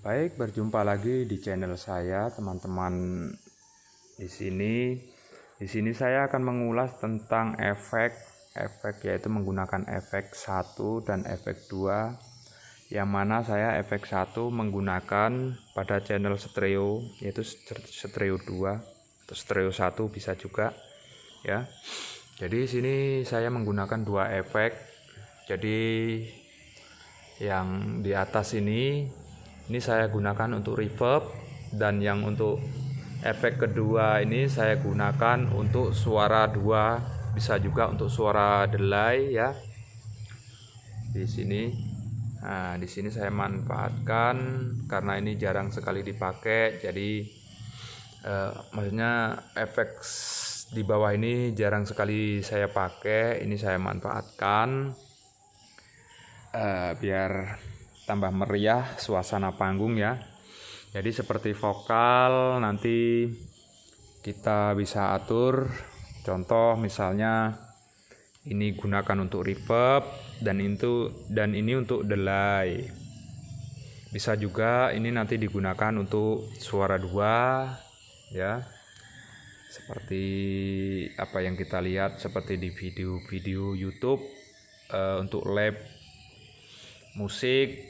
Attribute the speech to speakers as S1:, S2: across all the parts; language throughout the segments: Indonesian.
S1: Baik, berjumpa lagi di channel saya, teman-teman. Di sini, saya akan mengulas tentang efek yaitu menggunakan efek 1 dan efek 2. Yang mana saya efek 1 menggunakan pada channel stereo, yaitu stereo 2 atau stereo 1 bisa juga, ya. Jadi sini saya menggunakan dua efek. Jadi yang di atas ini saya gunakan untuk reverb, dan yang untuk efek kedua ini saya gunakan untuk suara 2, bisa juga untuk suara delay, ya. Di sini. Nah, di sini saya manfaatkan karena ini jarang sekali dipakai. Jadi maksudnya efek di bawah ini jarang sekali saya pakai. Ini saya manfaatkan biar tambah meriah suasana panggung, ya. Jadi seperti vokal nanti kita bisa atur. Contoh misalnya ini gunakan untuk reverb dan ini untuk delay. Bisa juga ini nanti digunakan untuk suara 2, ya. Seperti apa yang kita lihat seperti di video-video YouTube untuk live musik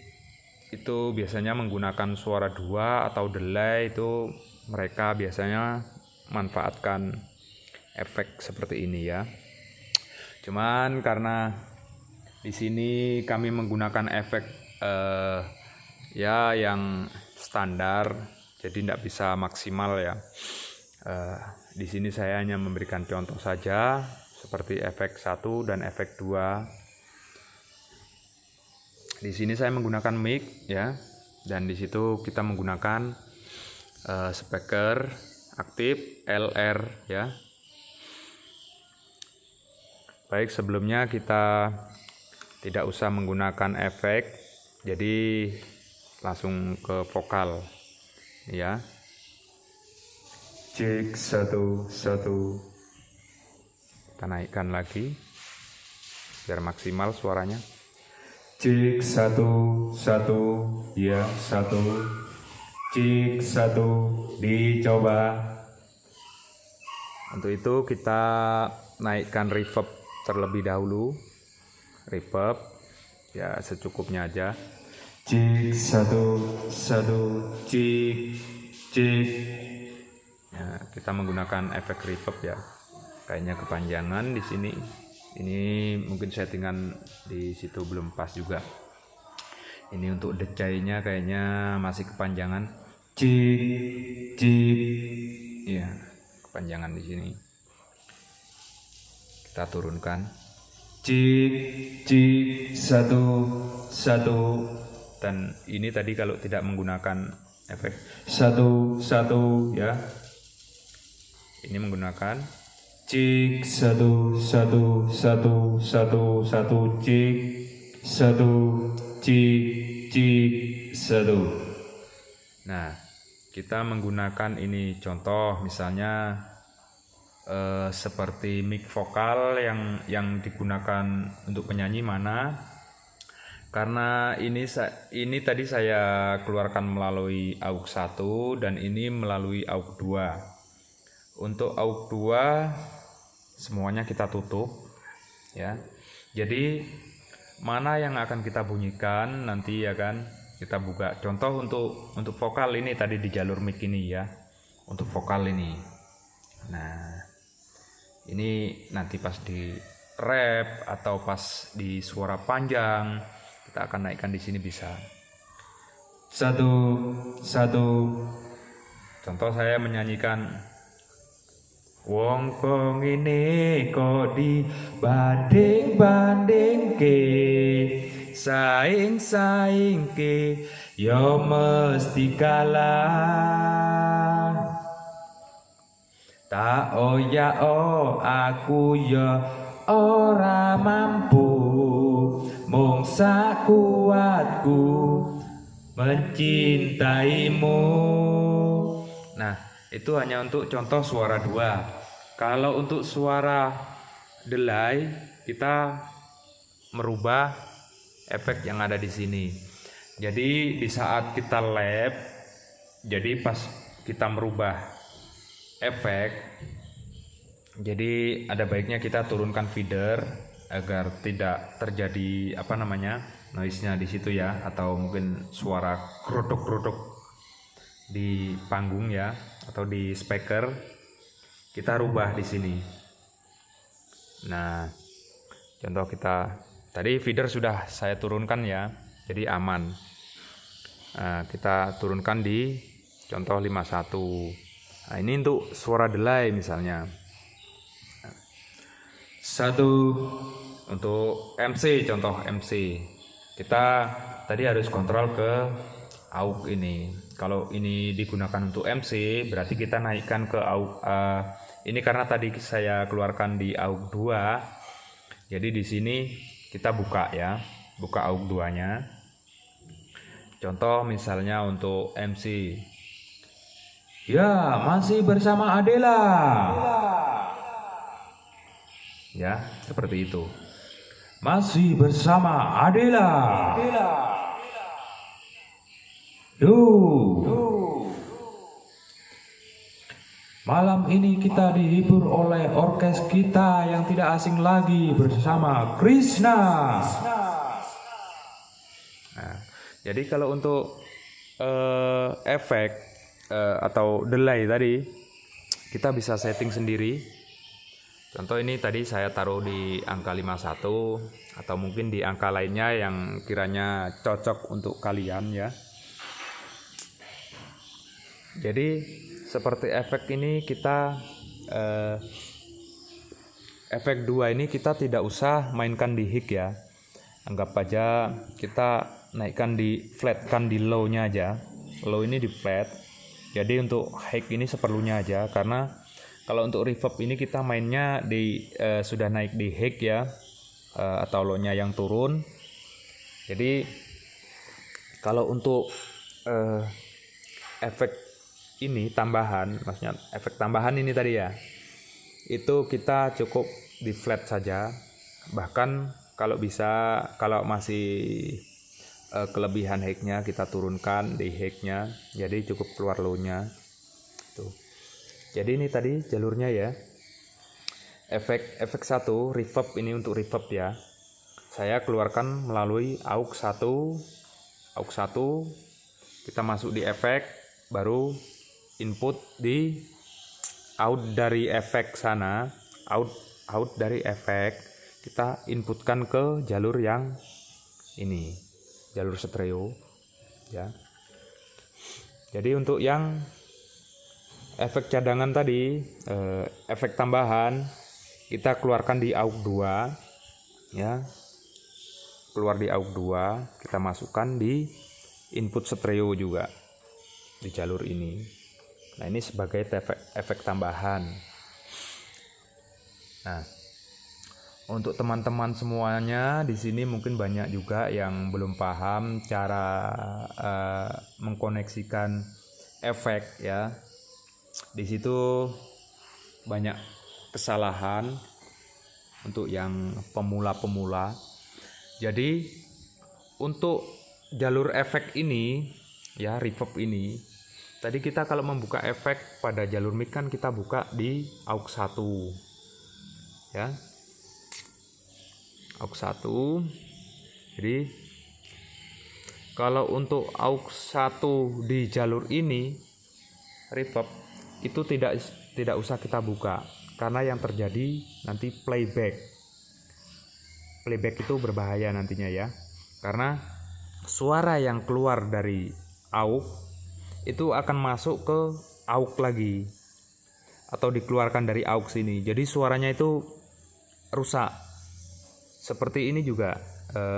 S1: itu biasanya menggunakan suara 2 atau delay. Itu mereka biasanya manfaatkan efek seperti ini, ya. Cuman karena di sini kami menggunakan efek ya yang standar, jadi tidak bisa maksimal, ya. Di sini saya hanya memberikan contoh saja seperti efek 1 dan efek 2. Di sini saya menggunakan mic, ya, dan di situ kita menggunakan speaker aktif LR, ya. Baik, sebelumnya kita tidak usah menggunakan efek, jadi langsung ke vokal, ya. Cek 1 1. Kita naikkan lagi biar maksimal suaranya. Cek 1 1, ya, 1. Cek 1, dicoba. Untuk itu kita naikkan reverb terlebih dahulu. Reverb ya secukupnya aja. Cek 1 1, cek cek. Ya, kita menggunakan efek reverb, ya. Kayaknya kepanjangan di sini. Ini mungkin settingan di situ belum pas juga. Ini untuk decay-nya kayaknya masih kepanjangan. Cik cik. Ya, kepanjangan di sini. Kita turunkan. Cik cik 1 1. Dan ini tadi kalau tidak menggunakan efek 1 1, ya. Ini menggunakan cik 1 1 1 1 1, cik 1, cik cik 1. Nah, kita menggunakan ini contoh misalnya seperti mic vokal yang digunakan untuk penyanyi mana. Karena ini tadi saya keluarkan melalui AUX 1 dan ini melalui AUX 2. Untuk AUX 2 semuanya kita tutup, ya. Jadi mana yang akan kita bunyikan nanti, ya kan, kita buka. Contoh untuk vokal ini tadi di jalur mic ini, ya. Untuk vokal ini. Nah, ini nanti pas di rap atau pas di suara panjang kita akan naikkan di sini bisa. 1 1. Contoh saya menyanyikan wong kong ini kok dibanding ke, saing ke, yo mesti kalah. Tak aku yo ora mampu, mung sakuatku mencintaimu. Nah, itu hanya untuk contoh suara 2. Kalau untuk suara delay kita merubah efek yang ada di sini. Jadi di saat kita lap, jadi pas kita merubah efek, jadi ada baiknya kita turunkan feeder agar tidak terjadi noise-nya di situ ya, atau mungkin suara krodok-krodok di panggung ya, atau di speaker. Kita rubah di sini. Nah, contoh tadi feeder sudah saya turunkan ya, jadi aman. Nah, kita turunkan di contoh 51. Nah, ini untuk suara delay misalnya. Satu untuk MC, contoh MC. Kita tadi harus kontrol ke AUX ini. Kalau ini digunakan untuk MC, berarti kita naikkan ke AUX. Ini karena tadi saya keluarkan di AUX 2. Jadi di sini kita buka ya, buka AUX 2-nya. Contoh misalnya untuk MC. Ya, masih bersama Adela. Ya, seperti itu. Masih bersama Adela. Malam ini kita dihibur oleh orkes kita yang tidak asing lagi bersama Krishna. Nah, jadi kalau untuk efek atau delay tadi kita bisa setting sendiri. Contoh ini tadi saya taruh di angka 51 atau mungkin di angka lainnya yang kiranya cocok untuk kalian ya. Jadi seperti efek ini kita efek 2 ini kita tidak usah mainkan di high ya. Anggap aja kita naikkan flatkan di low-nya aja. Low ini di flat. Jadi untuk high ini seperlunya aja, karena kalau untuk reverb ini kita mainnya sudah naik di high ya, atau low-nya yang turun. Jadi kalau untuk efek ini tambahan, maksudnya efek tambahan ini tadi ya, itu kita cukup di flat saja. Bahkan kalau bisa, kalau masih kelebihan high-nya kita turunkan di high-nya, jadi cukup keluar low-nya tuh. Jadi ini tadi jalurnya ya, efek 1 reverb, ini untuk reverb ya, saya keluarkan melalui AUX 1. Kita masuk di efek, baru input di out dari efek sana, out dari efek kita inputkan ke jalur yang ini, jalur stereo ya. Jadi untuk yang efek cadangan tadi, efek tambahan kita keluarkan di AUX 2 ya, keluar di AUX 2, kita masukkan di input stereo juga di jalur ini. Nah, ini sebagai efek tambahan. Nah, untuk teman-teman semuanya di sini mungkin banyak juga yang belum paham cara mengkoneksikan efek ya. Di situ banyak kesalahan untuk yang pemula-pemula. Jadi untuk jalur efek ini ya, reverb ini, tadi kita kalau membuka efek pada jalur mic kan kita buka di AUX 1 ya, AUX 1. Jadi kalau untuk AUX 1 di jalur ini reverb itu tidak usah kita buka, karena yang terjadi nanti playback itu berbahaya nantinya ya, karena suara yang keluar dari AUX itu akan masuk ke AUX lagi atau dikeluarkan dari AUX ini, jadi suaranya itu rusak. Seperti ini juga,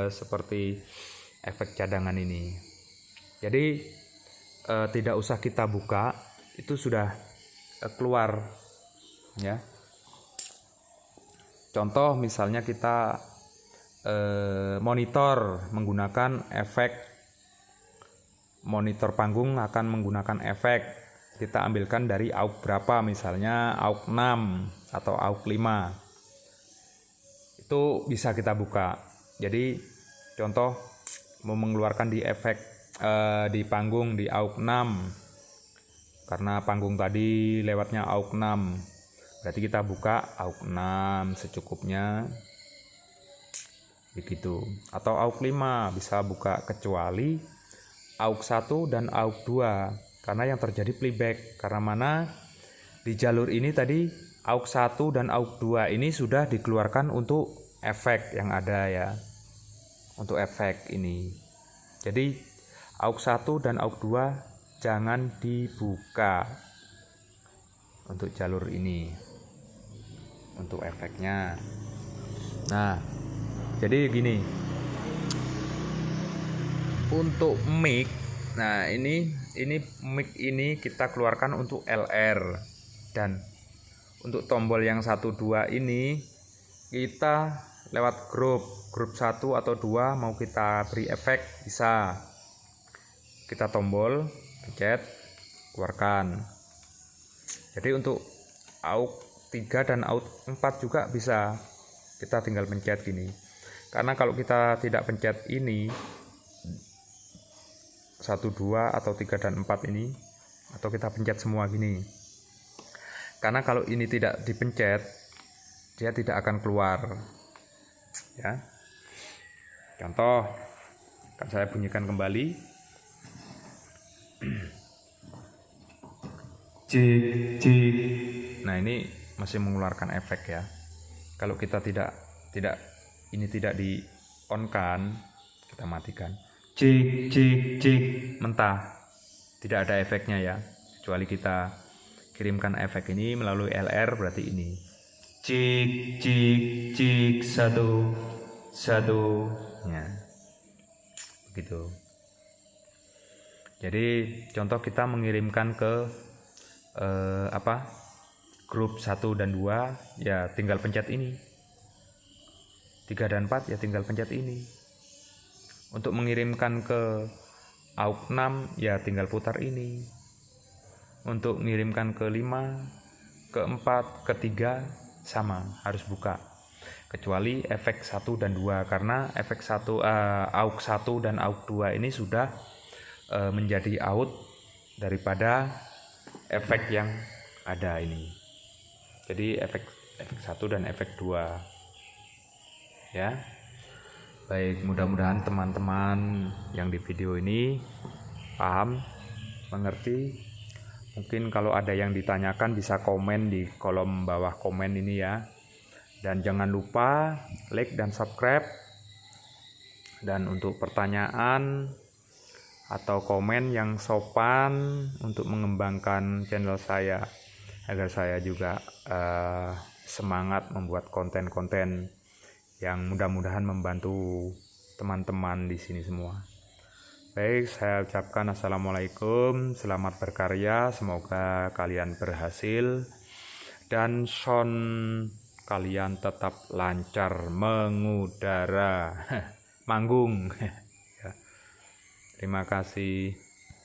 S1: seperti efek cadangan ini. Jadi tidak usah kita buka, itu sudah keluar ya. Contoh misalnya kita monitor menggunakan efek, monitor panggung akan menggunakan efek, kita ambilkan dari AUX berapa, misalnya AUX 6 atau AUX 5, itu bisa kita buka. Jadi contoh mau mengeluarkan di efek di panggung di AUX 6, karena panggung tadi lewatnya AUX 6, berarti kita buka AUX 6 secukupnya begitu. Atau AUX 5 bisa buka, kecuali AUX 1 dan AUX 2 karena yang terjadi playback. Karena mana di jalur ini tadi AUX 1 dan AUX 2 ini sudah dikeluarkan untuk efek yang ada ya, untuk efek ini. Jadi AUX 1 dan AUX 2 jangan dibuka untuk jalur ini, untuk efeknya. Nah, jadi gini, untuk mic, nah ini mic ini kita keluarkan untuk LR, dan untuk tombol yang 1 2 ini kita lewat grup 1 atau 2 mau kita beri efek bisa. Kita tombol, pencet, keluarkan. Jadi untuk AUX 3 dan AUX 4 juga bisa. Kita tinggal pencet gini. Karena kalau kita tidak pencet ini 1 2 atau 3 dan 4 ini, atau kita pencet semua gini. Karena kalau ini tidak dipencet, dia tidak akan keluar. Ya. Contoh, akan saya bunyikan kembali. Nah, ini masih mengeluarkan efek ya. Kalau kita tidak ini tidak di on kan, kita matikan. Mentah, tidak ada efeknya ya, kecuali kita kirimkan efek ini melalui LR, berarti ini satu ya, begitu. Jadi contoh kita mengirimkan ke grup 1 dan 2 ya tinggal pencet ini. 3 dan 4 ya tinggal pencet ini. Untuk mengirimkan ke AUX 6 ya tinggal putar ini. Untuk mengirimkan ke 5, ke 4, ke 3 sama, harus buka. Kecuali efek 1 dan 2, karena efek AUX 1 dan AUX 2 ini sudah menjadi out daripada efek yang ada ini. Jadi efek 1 dan efek 2 ya. Baik, mudah-mudahan teman-teman yang di video ini paham, mengerti. Mungkin kalau ada yang ditanyakan bisa komen di kolom bawah komen ini ya. Dan jangan lupa like dan subscribe. Dan untuk pertanyaan atau komen yang sopan untuk mengembangkan channel saya, agar saya juga semangat membuat konten-konten yang mudah-mudahan membantu teman-teman di sini semua. Baik, saya ucapkan assalamualaikum, selamat berkarya, semoga kalian berhasil dan sound kalian tetap lancar mengudara, manggung. Terima kasih.